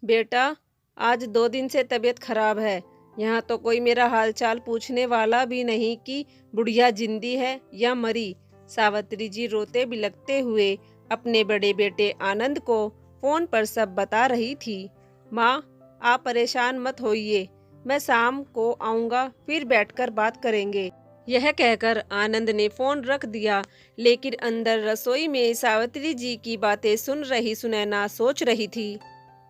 बेटा, आज 2 दिन से तबीयत खराब है। यहाँ तो कोई मेरा हालचाल पूछने वाला भी नहीं कि बुढ़िया जिंदी है या मरी। सावित्री जी रोते बिलखते हुए अपने बड़े बेटे आनंद को फोन पर सब बता रही थी। माँ, आप परेशान मत होइए, मैं शाम को आऊँगा, फिर बैठकर बात करेंगे। यह कहकर आनंद ने फोन रख दिया, लेकिन अंदर रसोई में सावित्री जी की बातें सुन रही सुनैना सोच रही थी।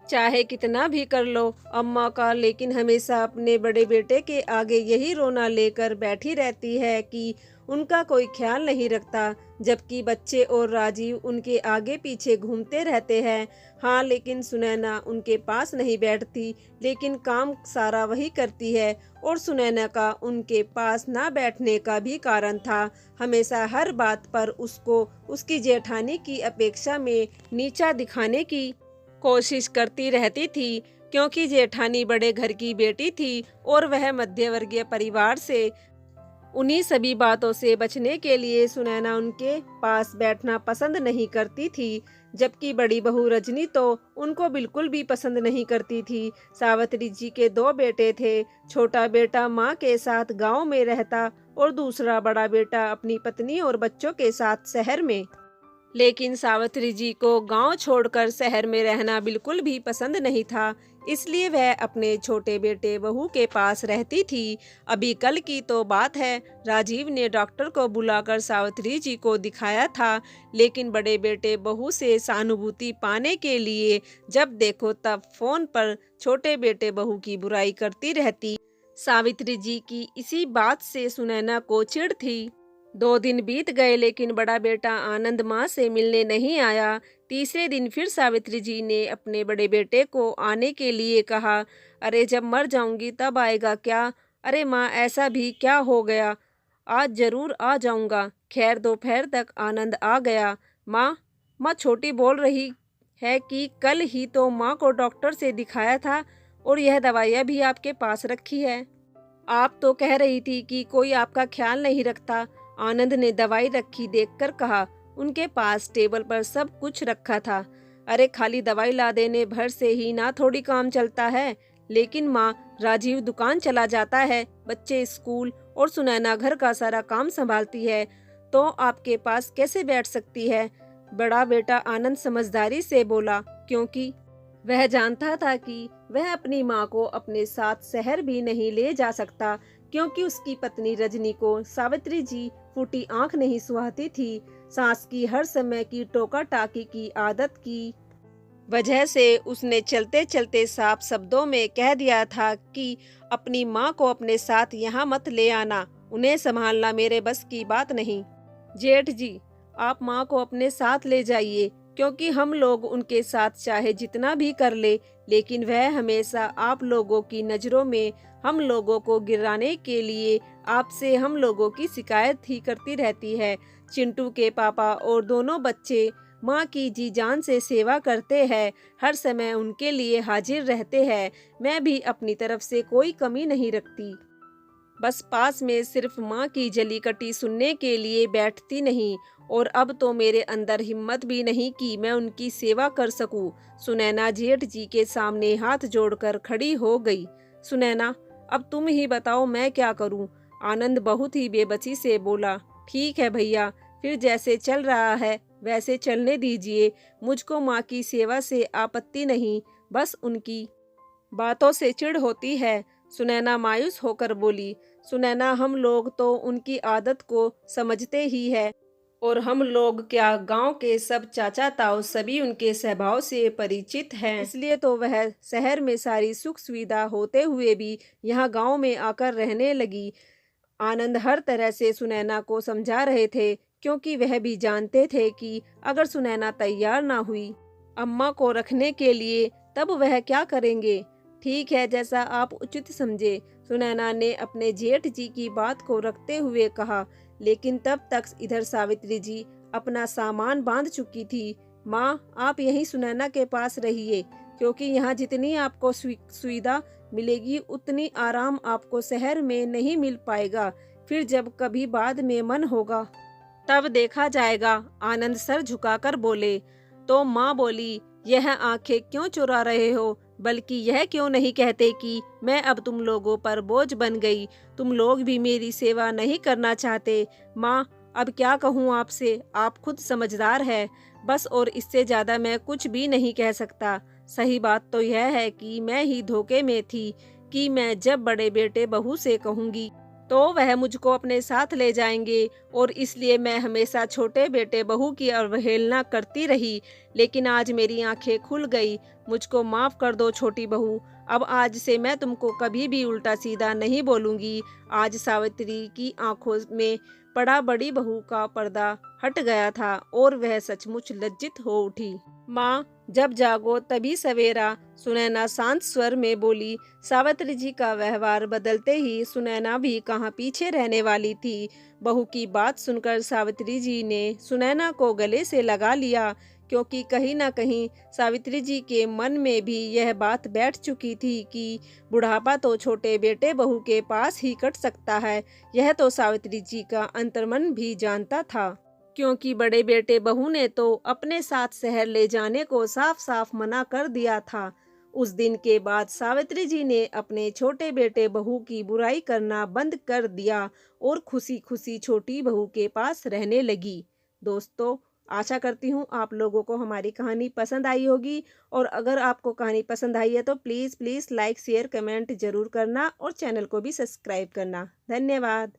चाहे कितना भी कर लो अम्मा का, लेकिन हमेशा अपने बड़े बेटे के आगे यही रोना लेकर बैठी रहती है कि उनका कोई ख्याल नहीं रखता, जबकि बच्चे और राजीव उनके आगे पीछे घूमते रहते हैं। हाँ, लेकिन सुनैना उनके पास नहीं बैठती, लेकिन काम सारा वही करती है। और सुनैना का उनके पास ना बैठने का भी कारण था। हमेशा हर बात पर उसको उसकी जेठानी की अपेक्षा में नीचा दिखाने की कोशिश करती रहती थी, क्योंकि जेठानी बड़े घर की बेटी थी और वह मध्यवर्गीय परिवार से। उन्हीं सभी बातों से बचने के लिए सुनैना उनके पास बैठना पसंद नहीं करती थी, जबकि बड़ी बहू रजनी तो उनको बिल्कुल भी पसंद नहीं करती थी। सावित्री जी के 2 बेटे थे। छोटा बेटा माँ के साथ गांव में रहता और दूसरा बड़ा बेटा अपनी पत्नी और बच्चों के साथ शहर में। लेकिन सावित्री जी को गांव छोड़कर शहर में रहना बिल्कुल भी पसंद नहीं था, इसलिए वह अपने छोटे बेटे बहू के पास रहती थी। अभी कल की तो बात है, राजीव ने डॉक्टर को बुलाकर सावित्री जी को दिखाया था, लेकिन बड़े बेटे बहू से सहानुभूति पाने के लिए जब देखो तब फोन पर छोटे बेटे बहू की बुराई करती रहती। सावित्री जी की इसी बात से सुनैना को चिढ़ थी। 2 दिन बीत गए, लेकिन बड़ा बेटा आनंद माँ से मिलने नहीं आया। तीसरे दिन फिर सावित्री जी ने अपने बड़े बेटे को आने के लिए कहा। अरे, जब मर जाऊंगी तब आएगा क्या? अरे माँ, ऐसा भी क्या हो गया? आज जरूर आ जाऊंगा। खैर, दोपहर तक आनंद आ गया। माँ, माँ छोटी बोल रही है कि कल ही तो माँ को डॉक्टर से दिखाया था और यह दवाइयाँ भी आपके पास रखी है। आप तो कह रही थी कि कोई आपका ख्याल नहीं रखता। आनंद ने दवाई रखी देखकर कहा। उनके पास टेबल पर सब कुछ रखा था। अरे, खाली दवाई ला देने भर से ही ना थोड़ी काम चलता है। लेकिन माँ, राजीव दुकान चला जाता है, बच्चे स्कूल और सुनैना घर का सारा काम संभालती है, तो आपके पास कैसे बैठ सकती है? बड़ा बेटा आनंद समझदारी से बोला, क्योंकि वह जानता था कि वह अपनी माँ को अपने साथ शहर भी नहीं ले जा सकता, क्योंकि उसकी पत्नी रजनी को सावित्री जी फूटी आंख नहीं सुहाती थी। सास की हर समय की टोका टाकी की आदत की वजह से उसने चलते चलते साफ शब्दों में कह दिया था कि अपनी माँ को अपने साथ यहाँ मत ले आना, उन्हें संभालना मेरे बस की बात नहीं। जेठ जी, आप माँ को अपने साथ ले जाइए, क्योंकि हम लोग उनके साथ चाहे जितना भी कर ले, लेकिन वह हमेशा आप लोगों की नज़रों में हम लोगों को गिराने के लिए आपसे हम लोगों की शिकायत ही करती रहती है। चिंटू के पापा और दोनों बच्चे माँ की जी जान से सेवा करते हैं, हर समय उनके लिए हाजिर रहते हैं। मैं भी अपनी तरफ से कोई कमी नहीं रखती, बस पास में सिर्फ माँ की जली कटी सुनने के लिए बैठती नहीं। और अब तो मेरे अंदर हिम्मत भी नहीं कि मैं उनकी सेवा कर सकूं। सुनैना जेठ जी के सामने हाथ जोड़कर खड़ी हो गई। सुनैना, अब तुम ही बताओ मैं क्या करूं? आनंद बहुत ही बेबसी से बोला। ठीक है भैया, फिर जैसे चल रहा है वैसे चलने दीजिए। मुझको माँ की सेवा से आपत्ति नहीं, बस उनकी बातों से चिढ़ होती है। सुनैना मायूस होकर बोली। सुनैना, हम लोग तो उनकी आदत को समझते ही है, और हम लोग क्या, गांव के सब चाचा ताऊ सभी उनके स्वभाव से परिचित हैं, इसलिए तो वह शहर में सारी सुख सुविधा होते हुए भी यहाँ गांव में आकर रहने लगी। आनंद हर तरह से सुनैना को समझा रहे थे, क्योंकि वह भी जानते थे कि अगर सुनैना तैयार ना हुई अम्मा को रखने के लिए, तब वह क्या करेंगे। ठीक है, जैसा आप उचित समझे, सुनैना ने अपने जेठ जी की बात को रखते हुए कहा। लेकिन तब तक इधर सावित्री जी अपना सामान बांध चुकी थी। माँ, आप यहीं सुनैना के पास रहिए, क्योंकि यहाँ जितनी आपको सुविधा मिलेगी उतनी आराम आपको शहर में नहीं मिल पाएगा। फिर जब कभी बाद में मन होगा तब देखा जाएगा। आनंद सर झुकाकर बोले। तो माँ बोली, यह आंखें क्यों चुरा रहे हो? बल्कि यह क्यों नहीं कहते कि मैं अब तुम लोगों पर बोझ बन गई, तुम लोग भी मेरी सेवा नहीं करना चाहते। माँ, अब क्या कहूँ आपसे, आप खुद समझदार है, बस, और इससे ज़्यादा मैं कुछ भी नहीं कह सकता। सही बात तो यह है कि मैं ही धोखे में थी कि मैं जब बड़े बेटे बहू से कहूँगी तो वह मुझको अपने साथ ले जाएंगे, और इसलिए मैं हमेशा छोटे बेटे बहू की अवहेलना करती रही। लेकिन आज मेरी आंखें खुल गई। मुझको माफ़ कर दो छोटी बहू। अब आज से मैं तुमको कभी भी उल्टा सीधा नहीं बोलूँगी। आज सावित्री की आंखों में पड़ा बड़ी बहू का पर्दा हट गया था और वह सचमुच लज्जित हो उठी। माँ, जब जागो तभी सवेरा, सुनैना शांत स्वर में बोली। सावित्री जी का व्यवहार बदलते ही सुनैना भी कहाँ पीछे रहने वाली थी। बहू की बात सुनकर सावित्री जी ने सुनैना को गले से लगा लिया, क्योंकि कहीं ना कहीं सावित्री जी के मन में भी यह बात बैठ चुकी थी कि बुढ़ापा तो छोटे बेटे बहू के पास ही कट सकता है। यह तो सावित्री जी का अंतर्मन भी जानता था, क्योंकि बड़े बेटे बहू ने तो अपने साथ शहर ले जाने को साफ साफ मना कर दिया था। उस दिन के बाद सावित्री जी ने अपने छोटे बेटे बहू की बुराई करना बंद कर दिया और खुशी खुशी छोटी बहू के पास रहने लगी। दोस्तों, आशा करती हूँ आप लोगों को हमारी कहानी पसंद आई होगी, और अगर आपको कहानी पसंद आई है तो please please like share comment ज़रूर करना और चैनल को भी सब्सक्राइब करना। धन्यवाद।